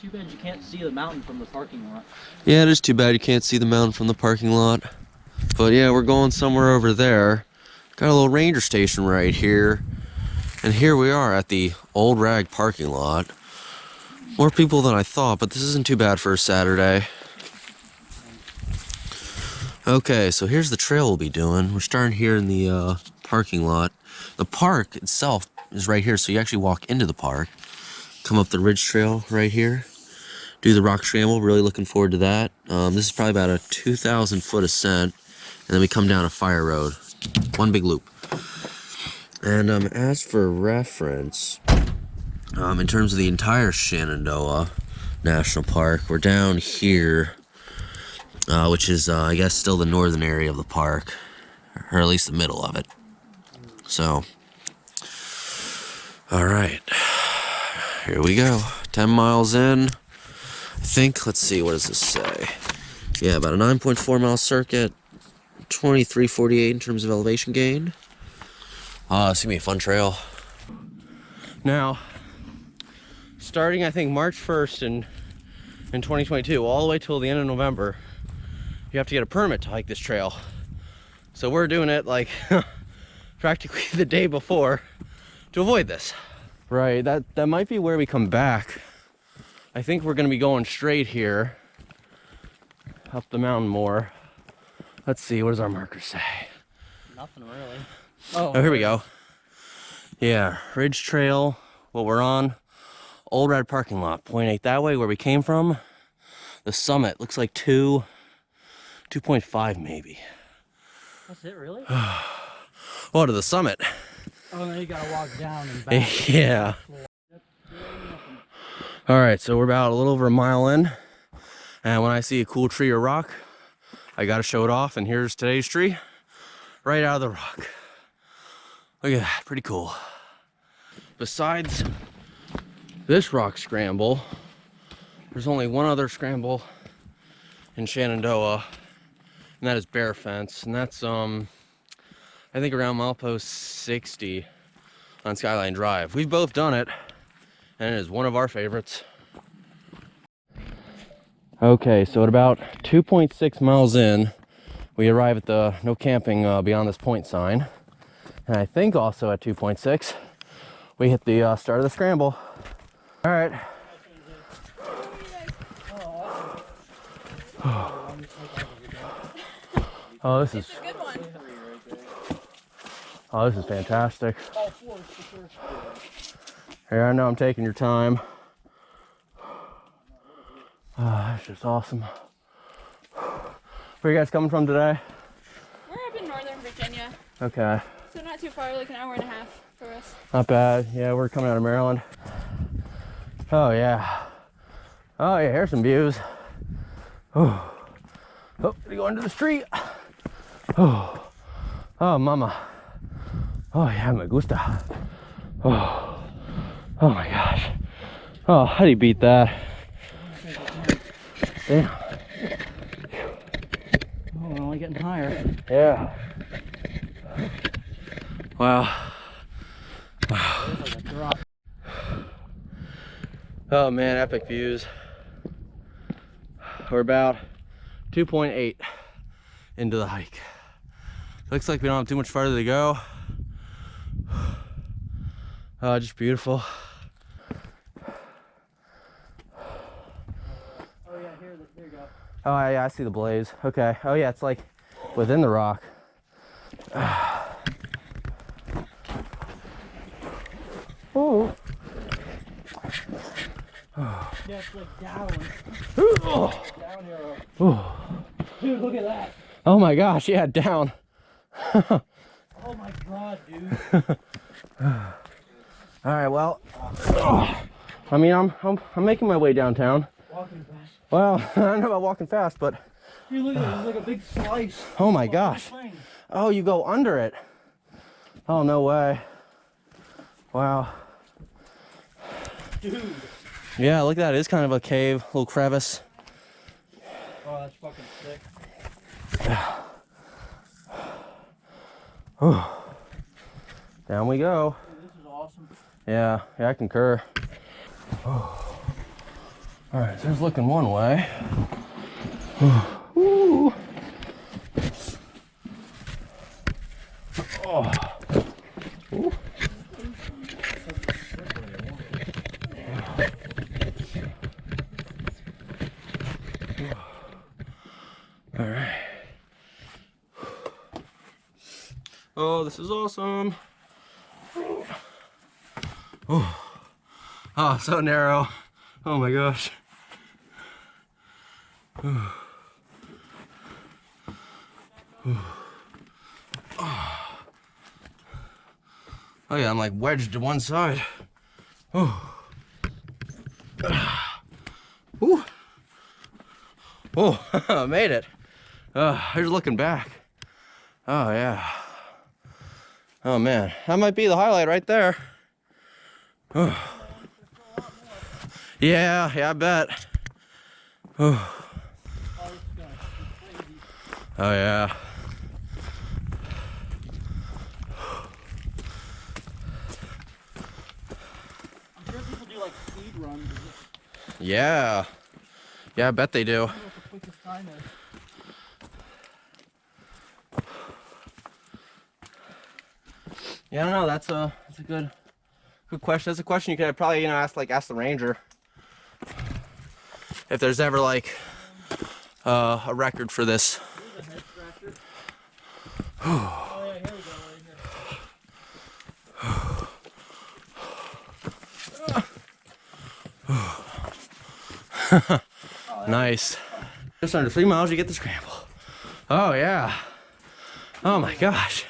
too bad you can't see the mountain from the parking lot. Yeah, it is too bad you can't see the mountain from the parking lot. But yeah, we're going somewhere over there. Got a little ranger station right here. And here we are at the Old Rag parking lot. More people than I thought, but this isn't too bad for a Saturday. Okay, so here's the trail we'll be doing. We're starting here in the parking lot. The park itself is right here, so you actually walk into the park. Come up the ridge trail right here. Do the rock scramble, really looking forward to that. This is probably about a 2,000 foot ascent. And then we come down a fire road. One big loop. And as for reference, in terms of the entire Shenandoah National Park, we're down here, which is, I guess, still the northern area of the park, or at least the middle of it. So, all right, here we go. 10 miles in. I think, let's see, what does this say? Yeah, about a 9.4 mile circuit, 2348 in terms of elevation gain. It's gonna be a fun trail. Now, starting I think March 1st in 2022, all the way till the end of November, you have to get a permit to hike this trail. So we're doing it like practically the day before to avoid this. Right, that might be where we come back. I think we're gonna be going straight here, up the mountain more. Let's see, what does our marker say? Nothing really. Oh, here we go. Yeah, Ridge Trail, what we're on. Old Rad parking lot, 0.8 that way where we came from. The summit looks like 2.5 maybe. That's it, really? Oh, to the summit. Oh, then you gotta walk down and back. Yeah. All right, so we're about a little over a mile in. And when I see a cool tree or rock, I gotta show it off. And here's today's tree, right out of the rock. Look at that, pretty cool. Besides this rock scramble, there's only one other scramble in Shenandoah, and that is Bear Fence, and that's I think around milepost 60 on Skyline Drive. We've both done it, and it is one of our favorites. Okay, so at about 2.6 miles in, we arrive at the no camping beyond this point sign. And I think also at 2.6, we hit the start of the scramble. All right. Oh, this is a good one. Oh, this is fantastic. Here, I know I'm taking your time. Oh, that's just awesome. Where are you guys coming from today? We're up in Northern Virginia. Okay. So not too far, like an hour and a half for us. Not bad. Yeah, we're coming out of Maryland. Oh, yeah. Oh, yeah, here's some views. Oh, we go into the street. Oh, mama. Oh, yeah, me gusta. Oh my gosh. Oh, how do you beat that? Damn. Oh, we're only getting higher. Yeah. Wow. Wow. Like a drop. Oh man, epic views. We're about 2.8 into the hike. Looks like we don't have too much farther to go. Oh, just beautiful. Oh yeah, here you go. Oh yeah, I see the blaze. Okay. Oh yeah, it's like within the rock. Oh. Yeah, it's like down. Oh. Down here. Oh. Dude, look at that. Oh my gosh, yeah, down. Oh my god, dude. All right, well, I mean, I'm making my way downtown. Walking fast. Well, I don't know about walking fast, but Dude, look at it. It's like a big slice. oh my gosh. Oh, you go under it. Oh, no way. Wow. Dude. Yeah, look at that. It is kind of a cave, little crevice. Oh, that's fucking sick. Down we go. Dude, this is awesome. Yeah, I concur. All All right, so it's looking one way. Ooh. Oh. Ooh. All right. Oh, this is awesome. Oh, so narrow. Oh my gosh. Oh yeah, I'm like wedged to one side. Oh. Ooh. Oh, made it. Here's looking back. Oh yeah. Oh man, that might be the highlight right there. Oh. Yeah, I bet. Oh. Oh yeah. I'm sure people do like speed runs. Yeah. Yeah, I bet they do. I don't know what the quickest time is. Yeah, I don't know. That's a good question. That's a question you could probably ask the ranger if there's ever like a record for this. Here's a head scratcher. Oh yeah, here we go, right here. Nice. Just under 3 miles, you get the scramble. Oh yeah. Oh my gosh.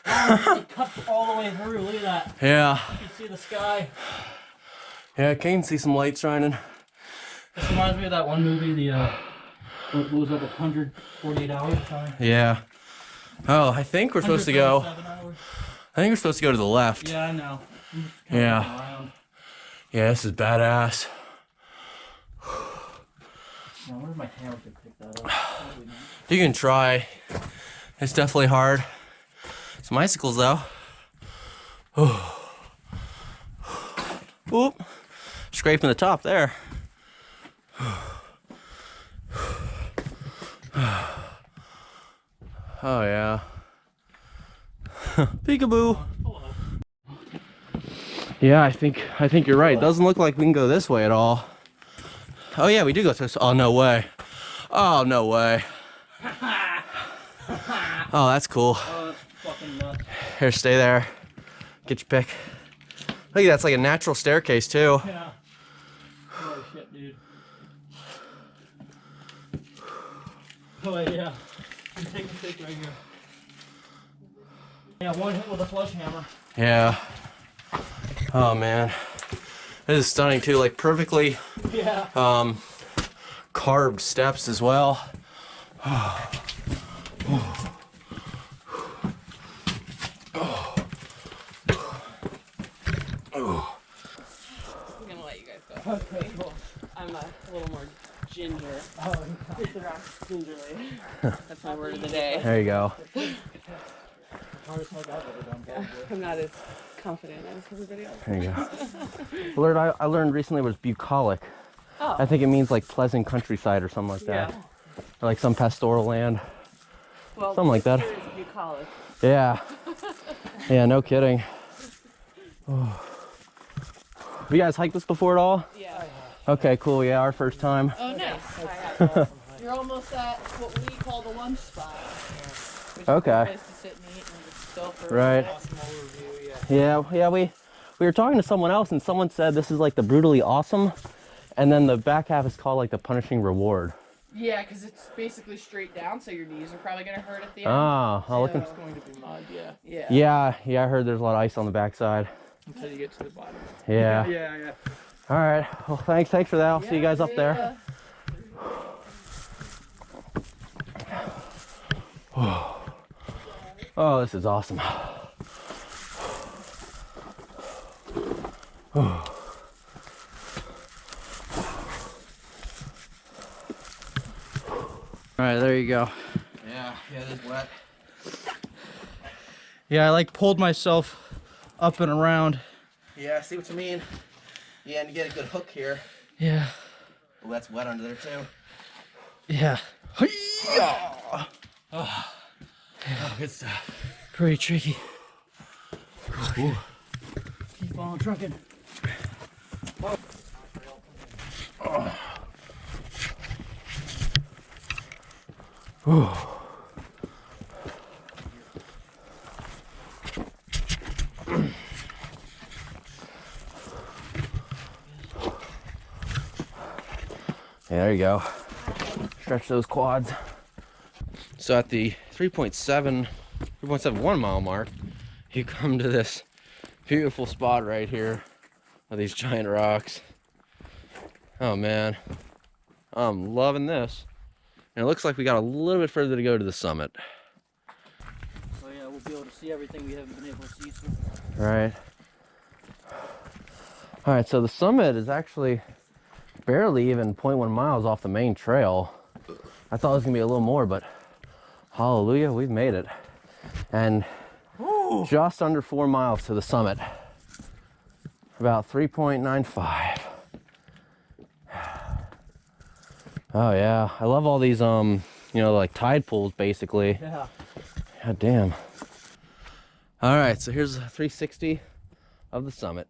It cuts all the way through. Look at that. Yeah. You can see the sky. Yeah, I can see some light shining. This reminds me of that one movie, it was like 148 hours. Sorry. Yeah. Oh, I think we're supposed to go. 137 hours. I think we're supposed to go to the left. Yeah, I know. I'm just kinda Yeah. looking around. Yeah, this is badass. Now, I wonder if my hammer could pick that up. Probably not. You can try. It's definitely hard. Some icicles though. Oop. Scraping the top there. Oh yeah. Peekaboo. Yeah, I think you're right. It doesn't look like we can go this way at all. Oh yeah, we do go this. Oh no way. Oh no way. Oh, that's cool. Oh, that's fucking nuts. Here, stay there. Get your pick. Look, that's like a natural staircase too. Yeah. Oh shit, dude. Oh yeah. I'm taking a pic right here. Yeah, one hit with a sledgehammer. Yeah. Oh man. This is stunning too, like perfectly Yeah. carved steps as well. I'm gonna let you guys go. Okay, cool. I'm a little more ginger. Oh, It's around gingerly. That's my word of the day. There you go. hardest work I've ever done, probably. I'm not as confident as everybody else. There you go. I learned recently was bucolic. Oh. I think it means like pleasant countryside or something like that. Yeah. Or like some pastoral land. Well, Something like that. here is bucolic. Yeah. Yeah, no kidding. Oh. Have you guys hiked this before at all? Yeah. Okay, cool. Yeah, our first time. Oh, nice. You're almost at what we call the lunch spot. Which Okay. is a place to sit and eat and just go for Right. Awesome overview, yeah. Yeah, we were talking to someone else and someone said this is like the brutally awesome and then the back half is called like the punishing reward. Yeah, because it's basically straight down, so your knees are probably going to hurt at the end. Ah, I'll look in. It's going to be mud, yeah. Yeah, I heard there's a lot of ice on the backside. Until you get to the bottom. Yeah. Yeah. All right. Well, thanks for that. I'll see you guys up there. Oh, this is awesome. All right, there you go. Yeah, it is wet. Yeah, I like pulled myself up and around. Yeah, I see what you mean. Yeah, and you get a good hook here. Yeah. Oh, that's wet under there too. Yeah. Oh, good stuff. Pretty tricky. Ooh. Keep on trucking. Oh. Ooh. Yeah, there you go. Stretch those quads. So at the 3.71 mile mark, you come to this beautiful spot right here with these giant rocks. Oh man, I'm loving this. And it looks like we got a little bit further to go to the summit. Oh yeah, we'll be able to see everything we haven't been able to see. So. Right. All right, so the summit is actually barely even 0.1 miles off the main trail. I thought it was gonna be a little more, but hallelujah, we've made it. And just under 4 miles to the summit. About 3.95. Oh yeah, I love all these you know, like tide pools basically. Yeah. God damn. All right, so here's a 360 of the summit.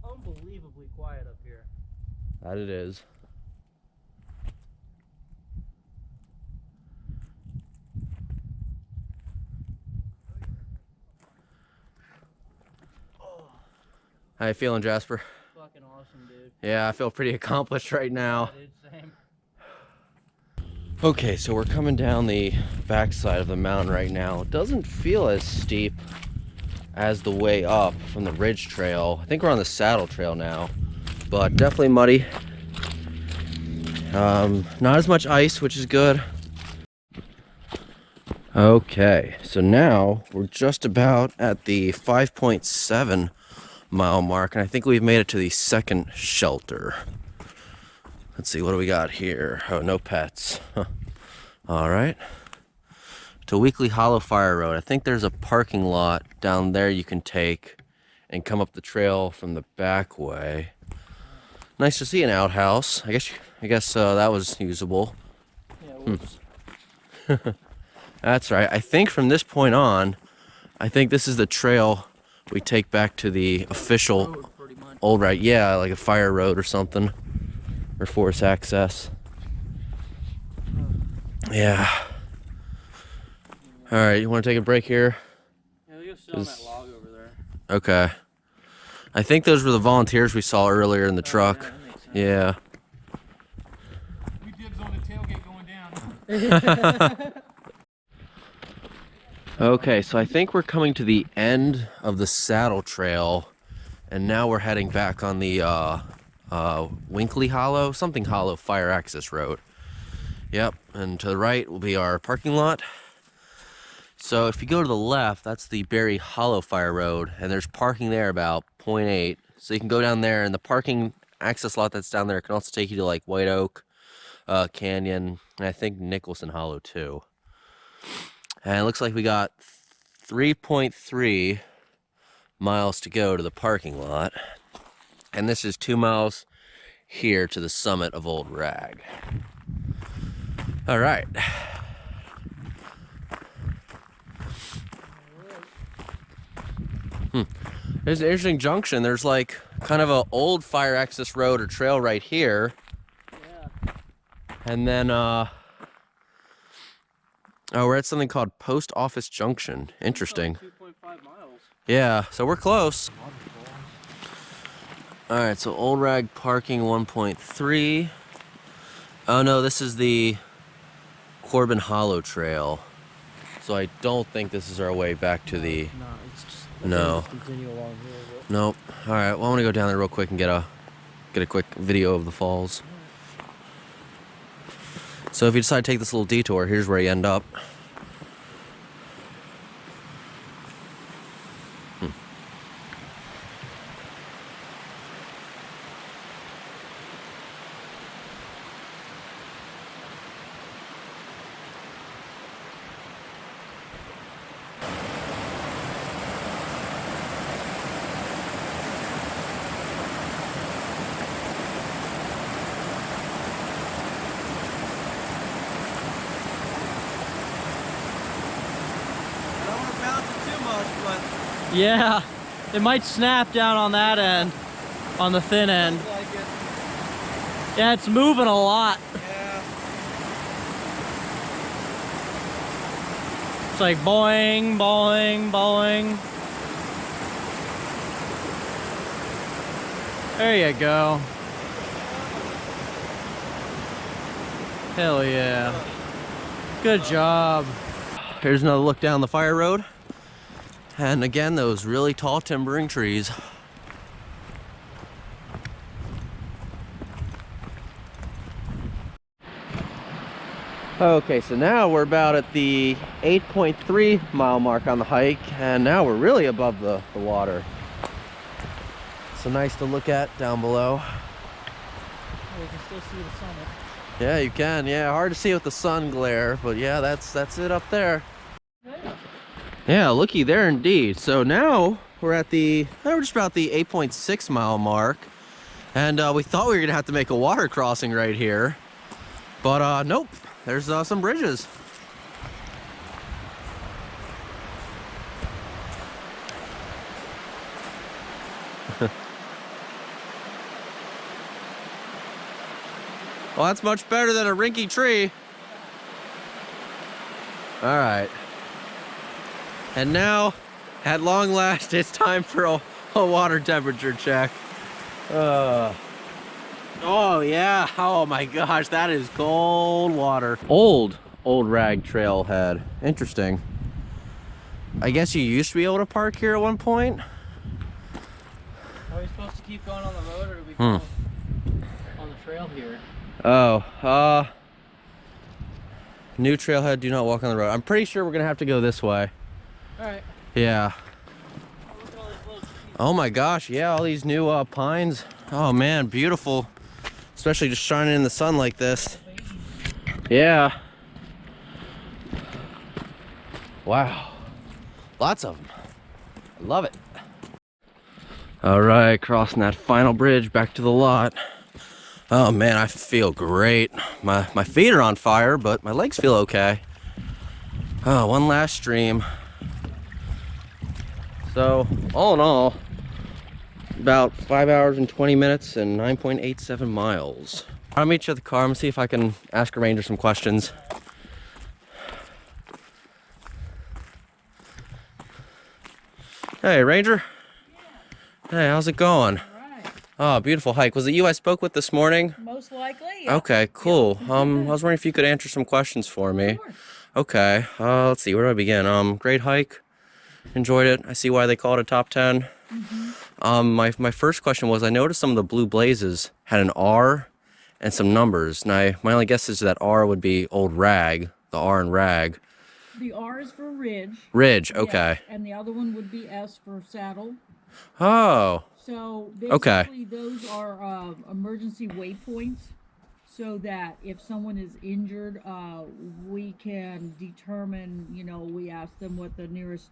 Unbelievably quiet up here. That it is. How you feeling, Jasper? Fucking awesome, dude. Yeah, I feel pretty accomplished right now. Yeah, dude, same. Okay, so we're coming down the backside of the mountain right now. It doesn't feel as steep as the way up from the ridge trail. I think we're on the saddle trail now, but definitely muddy. Not as much ice, which is good. Okay, so now we're just about at the 5.7 mile mark, and I think we've made it to the second shelter. Let's see, what do we got here? Oh, no pets. Huh. All right. To Weekly Hollow Fire Road. I think there's a parking lot down there you can take and come up the trail from the back way. Nice to see an outhouse. I guess that was usable. Yeah, whoops. That's right. I think from this point on, I think this is the trail we take back to the official Road, pretty much. old route. Yeah, like a fire road or something, or forest access. Yeah. All right, you want to take a break here? Yeah, they go sit on that log over there. Okay. I think those were the volunteers we saw earlier in the truck. Yeah, that makes sense. Yeah. We dibs on the tailgate going down. Okay, so I think we're coming to the end of the saddle trail, and now we're heading back on the Winkley Hollow, something Hollow fire access road. Yep, and to the right will be our parking lot. So if you go to the left, that's the Berry Hollow Fire Road, and there's parking there about 0.8. So you can go down there, and the parking access lot that's down there can also take you to like White Oak Canyon, and I think Nicholson Hollow too. And it looks like we got 3.3 miles to go to the parking lot. And this is 2 miles here to the summit of Old Rag. All right. There's an interesting junction. There's like kind of an old fire access road or trail right here. Yeah. And then, oh, we're at something called Post Office Junction. Interesting. 2.5 miles. Yeah, so we're close. All right, so Old Rag parking 1.3. Oh no, this is the Corbin Hollow Trail. So I don't think this is our way back to the... No, it's just... No. Continue along here. But... Nope. All right, well, I want to go down there real quick and get a quick video of the falls. So if you decide to take this little detour, here's where you end up. Yeah, it might snap down on that end, on the thin end. Looks like it. Yeah, it's moving a lot. Yeah. It's like boing, boing, boing. There you go. Hell yeah. Good job. Here's another look down the fire road. And again, those really tall timbering trees. Okay, so now we're about at the 8.3 mile mark on the hike, and now we're really above the water. So nice to look at down below. We can still see the summit. Yeah, you can. Yeah, hard to see with the sun glare, but yeah, that's it up there. Yeah, looky there indeed. So now we're at we're just about the 8.6 mile mark, and we thought we were gonna have to make a water crossing right here, but nope. There's some bridges. Well, that's much better than a rinky tree. All right. And now, at long last, it's time for a water temperature check. Oh yeah, oh my gosh, that is cold water. Old rag trailhead, interesting. I guess you used to be able to park here at one point. Are we supposed to keep going on the road, or do we go on the trail here? Oh, new trailhead, do not walk on the road. I'm pretty sure we're gonna have to go this way. Alright. Yeah. Oh, look at all these little trees. Oh my gosh, yeah, all these new pines. Oh man, beautiful. Especially just shining in the sun like this. Yeah. Wow. Lots of them. I love it. All right, crossing that final bridge back to the lot. Oh man, I feel great. My feet are on fire, but my legs feel okay. Oh, one last stream. So, all in all, about 5 hours and 20 minutes and 9.87 miles. I'll meet you at the car. I'm gonna see if I can ask a ranger some questions. Hey, Ranger. Yeah. Hey, how's it going? All right. Oh, beautiful hike. Was it you I spoke with this morning? Most likely. Yeah. Okay, cool. I was wondering if you could answer some questions for me. Sure. Okay, let's see, where do I begin? Great hike. Enjoyed it. I see why they call it a top 10. My first question was, I noticed some of the blue blazes had an R and some numbers. And my only guess is that R would be old rag, the R in rag. The R is for ridge. Ridge, okay. Yes, and the other one would be S for saddle. Oh, So Okay. basically those are emergency waypoints, so that if someone is injured, we can determine, we ask them what the nearest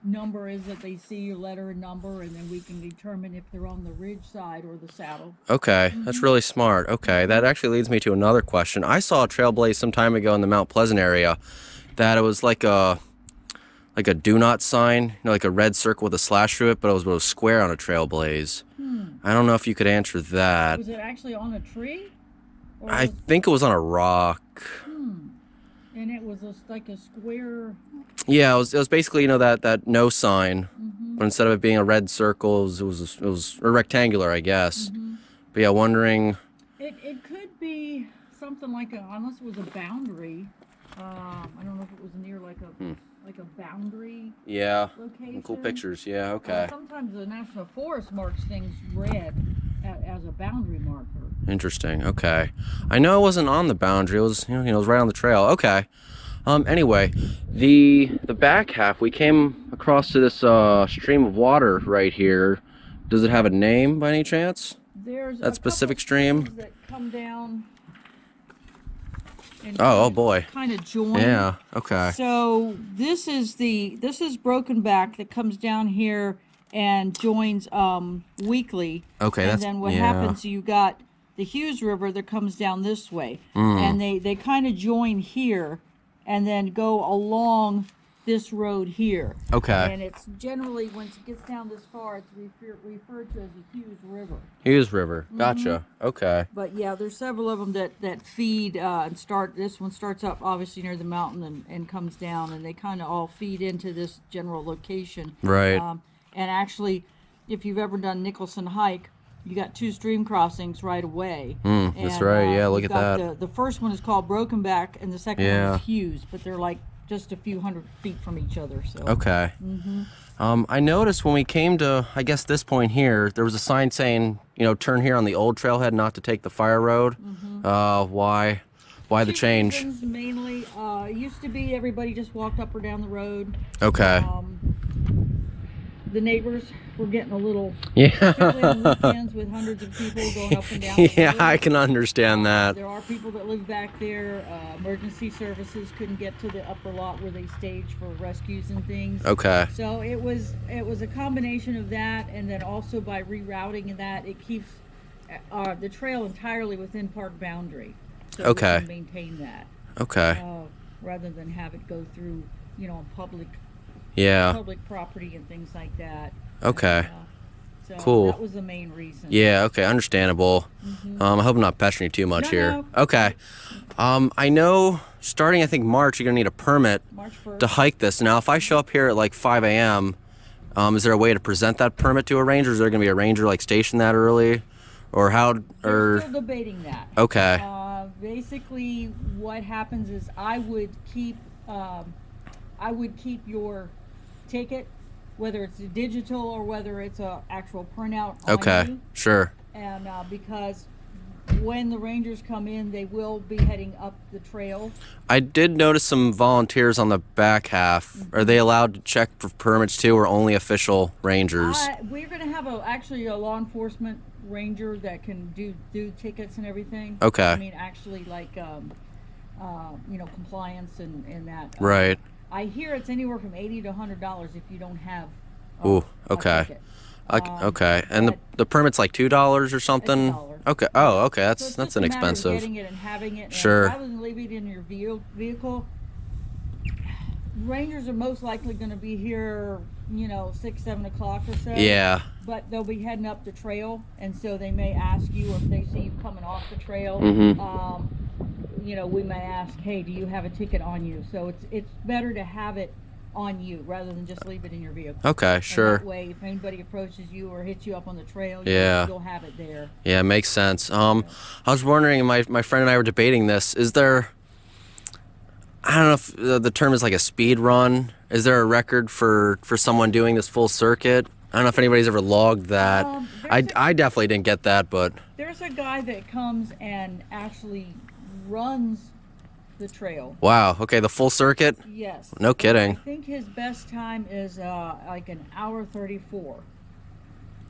number is that they see, your letter and number, and then we can determine if they're on the ridge side or the saddle. okay. That's really smart. Okay, that actually leads me to another question. I saw a trailblaze some time ago in the Mount Pleasant area that it was like a do not sign, like a red circle with a slash through it, but it was square on a trailblaze. I don't know if you could answer that. Was it actually on a tree? Or I think it was on a rock. and it was like a square. Yeah, it was basically, that no sign, but instead of it being a red circle, it was a rectangular, I guess. But yeah, wondering. It could be something like unless it was a boundary. I don't know if it was near like a boundary Yeah. location. Cool pictures. Yeah. Okay. Sometimes the National Forest marks things red as a boundary marker. Interesting. Okay. I know it wasn't on the boundary. It was, it was right on the trail. Okay. Anyway, the back half, we came across to this stream of water right here. Does it have a name by any chance? There's That specific stream? that come down. And Oh boy. Kind of join. Yeah. Okay. So this is Broken Back that comes down here and joins weekly. Okay. And That's then what yeah. happens? You got the Hughes River that comes down this way, and they kind of join here, and then go along this road here. Okay. And it's generally, once it gets down this far, it's referred to as the Hughes River. Hughes River. Gotcha. Okay. But yeah, there's several of them that feed and start. This one starts up obviously near the mountain and comes down, and they kind of all feed into this general location. Right. And actually, if you've ever done Nicholson Hike, you got 2 stream crossings right away. That's right. Yeah, look you've at got that. The first one is called Broken Back, and the second one Yeah. is Hughes, but they're like just a few hundred feet from each other. So. Okay. I noticed when we came to, I guess, this point here, there was a sign saying, you know, turn here on the old trailhead, not to take the fire road. Why the Two change? reasons, mainly, it used to be everybody just walked up or down the road. Okay. The neighbors were getting a little, Yeah. particularly on weekends with hundreds of people going up and down the Yeah, road. I can understand that. There are people that live back there. Emergency services couldn't get to the upper lot where they stage for rescues and things. Okay. So it was a combination of that, and then also by rerouting that, it keeps the trail entirely within park boundary. So Okay. we can maintain that Okay. rather than have it go through, you know, public Yeah. property and things like that. Okay. So Cool. that was the main reason. Yeah, okay, understandable. I hope I'm not pestering you too much No, here. no. Okay. I know starting, I think, March, you're going to need a permit March 1st. to hike this. Now, if I show up here at like 5 a.m., is there a way to present that permit to a ranger? Is there going to be a ranger like stationed that early? Or how, They're or, still debating that. okay, Basically, what happens is I would keep your ticket, whether it's a digital or whether it's a actual printout on okay, you. sure. And because when the rangers come in, they will be heading up the trail. I did notice some volunteers on the back half. Are they allowed to check for permits too, or only official rangers? We're going to have actually a law enforcement ranger that can do tickets and everything. Okay. I mean, actually, like, you know, compliance and that. Right. I hear it's anywhere from $80 to $100 if you don't have. Ooh, a okay. ticket. Okay, and the permit's like $2 or something? $1. Okay, oh, okay, So that's it's that's just a matter of inexpensive. getting it and having it. And Sure. rather than leave it in your vehicle, rangers are most likely going to be here, you know, 6, 7 o'clock or so. Yeah, But they'll be heading up the trail, and so they may ask you, or if they see you coming off the trail, you know, we may ask, hey, do you have a ticket on you? So it's better to have it on you rather than just leave it in your vehicle. okay, And sure. that way, if anybody approaches you or hits you up on the trail, Yeah. you'll have it there. Yeah, makes sense. I was wondering, my friend and I were debating this. Is there, I don't know if the term is like a speed run. Is there a record for someone doing this full circuit? I don't know if anybody's ever logged that. I definitely didn't get that, but There's a guy that comes and actually runs the trail. wow. Okay, the full circuit? Yes. No kidding. I think his best time is like an hour 34.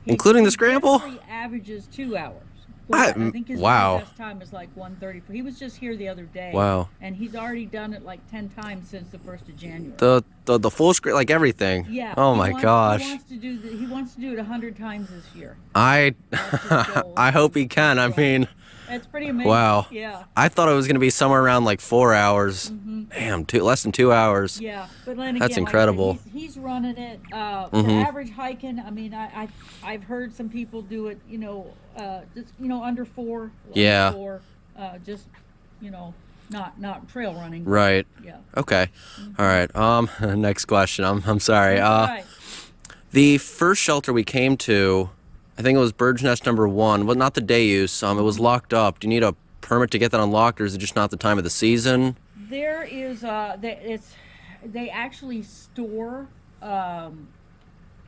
Including the He scramble? generally averages 2 hours. I- I think his wow. best time is like 1:34. He was just here the other day. Wow. And he's already done it like 10 times since the 1st of January. The full screen, like everything. Yeah. Oh he my wants- gosh. He wants to do it 100 times this year. I That's his goal. I hope he can. I mean, It's pretty amazing. wow. Yeah. I thought it was gonna be somewhere around like 4 hours. Damn, less than 2 hours. Yeah, but then again, That's like I said, incredible. he's running it. For average hiking, I mean, I've heard some people do it, you know, just under 4. Yeah. Under 4, just not trail running. Right. Yeah. Okay. All right. Next question. I'm sorry. Right. The first shelter we came to, I think it was Bird's Nest number 1, but not the day use. It was locked up. Do you need a permit to get that unlocked, or is it just not the time of the season? There is they actually store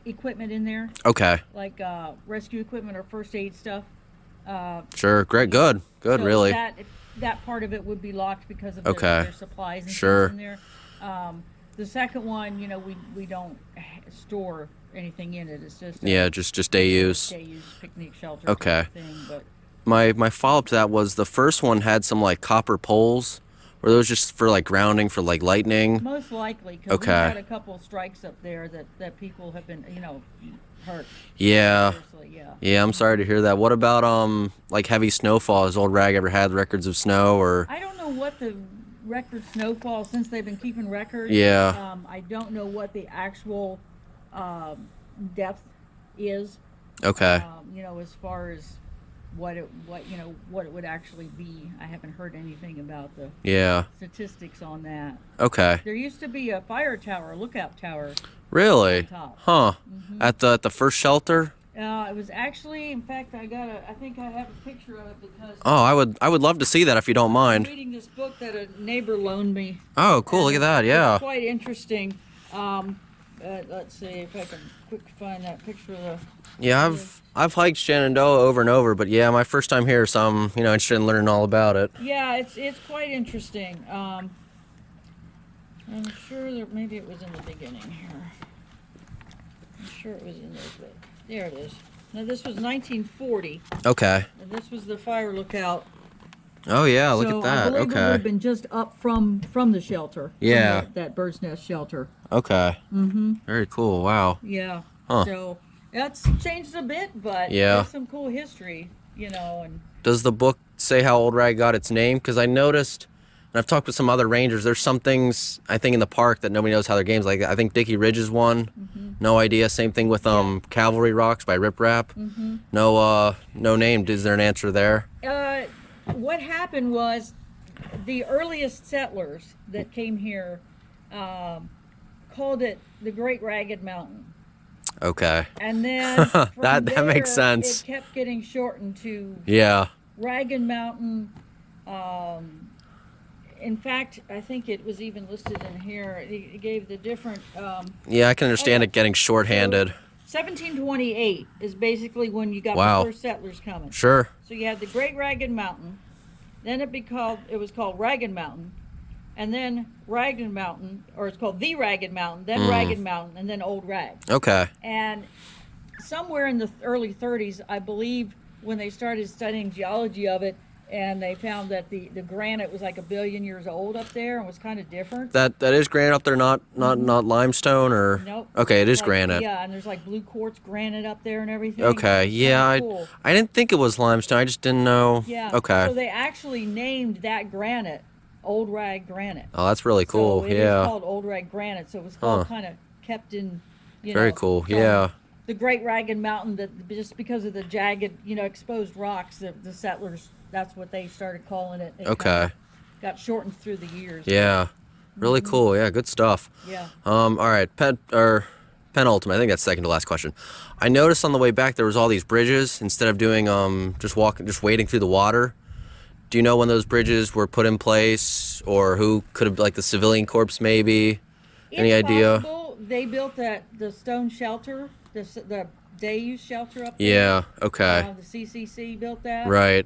equipment in there, Okay. like rescue equipment or first aid stuff. Sure. Great. Good. Good. So Really. that part of it would be locked because of Okay. their supplies and Sure. things in there. The second one, you know, we don't store anything in it. It's just Yeah. Just day use. day use picnic shelter Okay. type of thing. But My follow up to that was the first one had some like copper poles. Were those just for like grounding for like lightning? most likely, because Okay. we've had a couple of strikes up there that people have been, you know, hurt. Yeah. Seriously, yeah. Yeah, I'm sorry to hear that. What about like heavy snowfall? Has Old Rag ever had records of snow or? I don't know what the record snowfall since they've been keeping records. Yeah. I don't know what the actual depth is. Okay. You know, as far as what it would actually be. I haven't heard anything about the Yeah. statistics on that. Okay. There used to be a fire tower, a lookout tower. Really? On top. Huh. At the first shelter? It was actually, in fact, I think I have a picture of it because Oh, I would love to see that if you don't I'm mind. reading this book that a neighbor loaned me. Oh, cool. Look at that. Yeah. It's quite interesting. Let's see if I can quick find that picture of the. Yeah, I've hiked Shenandoah over and over, but yeah, my first time here, so I'm interested in learning all about it. Yeah, it's quite interesting. I'm sure that maybe it was in the beginning here. I'm sure it was in this book. There it is. Now this was 1940, Okay. and this was the fire lookout. Oh yeah, look So at that. I believe it would Okay. have been just up from the shelter. from Yeah. that bird's nest shelter. Okay. Mm-hmm. Very cool. Wow. Yeah. Huh. So that's changed a bit, but Yeah. there's some cool history, and Does the book say how Old Rag got its name? Because I noticed, and I've talked with some other rangers, there's some things I think in the park that nobody knows how their game's like. I think Dickie Ridge is one. No idea. Same thing with Cavalry Rocks by Rip Rap. No name. Is there an answer there? what happened was the earliest settlers that came here called it the Great Ragged Mountain. Okay. And then from That makes there, sense. It kept getting shortened to Yeah. Ragged Mountain. In fact, I think it was even listed in here. It gave the different. Yeah, I can understand it getting shorthanded. 1728 is basically when you got Wow. the first settlers coming. Sure. So you had the Great Ragged Mountain, then it was called Ragged Mountain, and then Ragged Mountain, or it's called the Ragged Mountain, then Ragged Mountain, and then Old Rag. Okay. And somewhere in the early 30s, I believe, when they started studying geology of it, and they found that the granite was like 1 billion years old up there and was kind of different. That is granite up there, not limestone or. Nope. Okay, it is Like, granite. Yeah, and there's like blue quartz granite up there and everything. Okay, It's yeah, kinda cool. I didn't think it was limestone. I just didn't know. Yeah. Okay. So they actually named that granite Old Rag Granite. Oh, that's really cool. So it is Yeah. called Old Rag Granite. So it was called Huh. kind of kept in, Very cool. from Yeah. The Great Ragged Mountain, that just because of the jagged, exposed rocks, the settlers, that's what they started calling it. It Okay. kinda got shortened through the years. Yeah. Really cool. Yeah, good stuff. Yeah. All right, penultimate. I think that's second to last question. I noticed on the way back there was all these bridges instead of doing just wading through the water. Do you know when those bridges were put in place, or who could have, like the civilian corps maybe? Any It's idea? possible they built the stone shelter, the day use shelter up there. Yeah. Okay. The CCC built that. Right.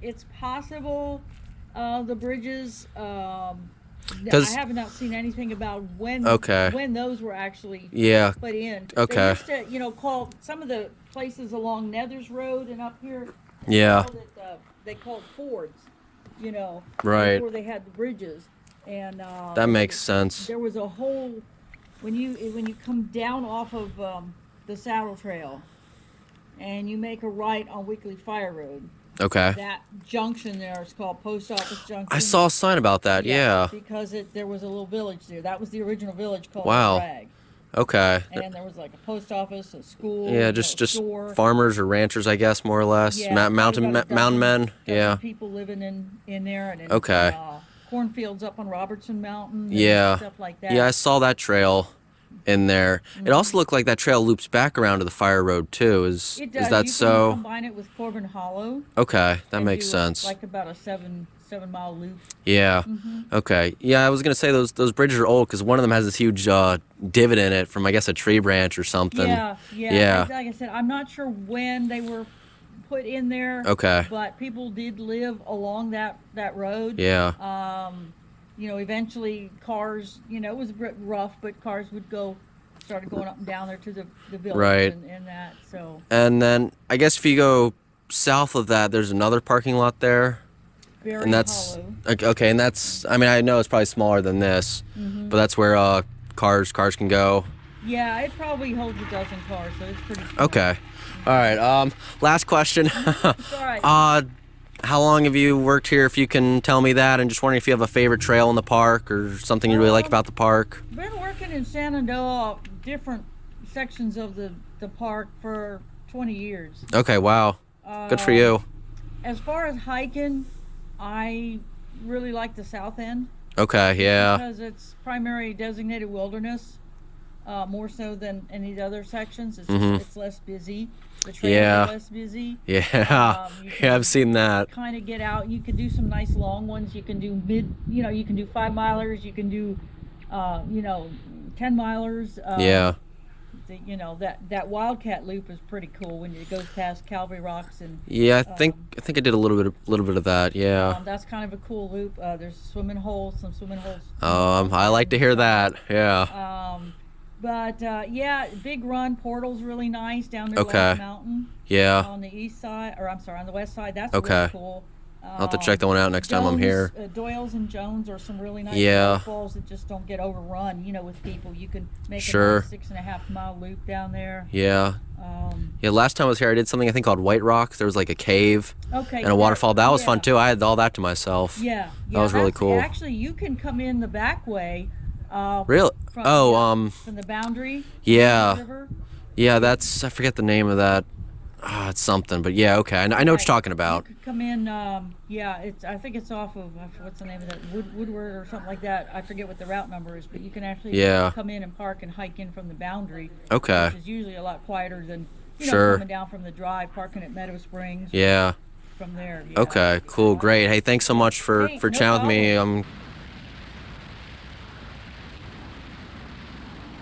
It's possible the bridges. I 'Cause- have not seen anything about when those were actually Yeah. put in. Okay. They used to, call some of the places along Nethers Road and up here. Yeah. They called fords. Right. Before they had the bridges, and That makes sense. there was a whole when you come down off of the Saddle Trail, and you make a right on Weekly Fire Road. Okay. That junction there is called Post Office Junction. I saw a sign about that. Yeah. Because there was a little village there. That was the original village called Wow. Rag. Okay. And there was like a post office, a school. Yeah, a just store. farmers or ranchers, I guess, more or less. Yeah, Mountain probably about a mountain men. dozen Yeah. people living in there, and Okay. cornfields up on Robertson Mountain. And Yeah. stuff like that. Yeah, I saw that trail in there. It also looked like that trail loops back around to the fire road too. Is It does. that you so? Can combine it with Corbin Hollow. Okay, that and makes do sense. Like about a 7-mile loop. Yeah. Okay. Yeah, I was gonna say those bridges are old because one of them has this huge divot in it from, I guess, a tree branch or something. Yeah. Yeah. Like I said, I'm not sure when they were put in there. Okay. But people did live along that road. Yeah. Eventually cars, it was a bit rough, but cars started going up and down there to the village. Right. And that, so. And then I guess if you go south of that, there's another parking lot there. Very And that's hollow. okay, and that's, I mean, I know it's probably smaller than this, but that's where cars can go. Yeah, it probably holds a dozen cars, so it's pretty small. Okay. All right. Last question. It's all right. how long have you worked here, if you can tell me that? And just wondering if you have a favorite trail in the park or something you really like about the park. Been working in Shenandoah, different sections of the park for 20 years. Okay, wow. Good for you. As far as hiking, I really like the south end. Okay, yeah. Because it's primary designated wilderness, more so than any of the other sections. It's, it's less busy. The trails are less busy. Yeah. Yeah, I've seen that. Kind of get out. You can do some nice long ones. You can do you can do 5 milers. You can do, 10 milers. Yeah. That Wildcat loop is pretty cool when it goes past Calvary Rocks and. Yeah, I think I did a little bit of that. Yeah. That's kind of a cool loop. There's swimming holes, some swimming holes. I like to hear that. Yeah. Yeah, big run. Portal's really nice down there. Lake Mountain. Yeah. On the east side, or I'm sorry, on the west side. That's Okay. really cool. I'll have to check that one out next time I'm here. Doyle's and Jones are some really nice waterfalls that just don't get overrun, with people. You can make a nice 6.5 mile loop down there. Yeah. Yeah, last time I was here, I did something I think called White Rock. There was like a cave and a waterfall. That was fun too. I had all that to myself. Yeah. That was really cool. Actually, you can come in the back way. Really? From the boundary. Yeah. The river. Yeah, I forget the name of that. It's something, but yeah, okay. I know what you're talking about. You could come in, I think it's off of, what's the name of that, Woodward or something like that. I forget what the route number is, but you can actually come in and park and hike in from the boundary. Okay. Which is usually a lot quieter than, coming down from the drive, parking at Meadow Springs. Yeah. From there. Okay, cool, great. Hey, thanks so much for chatting with me.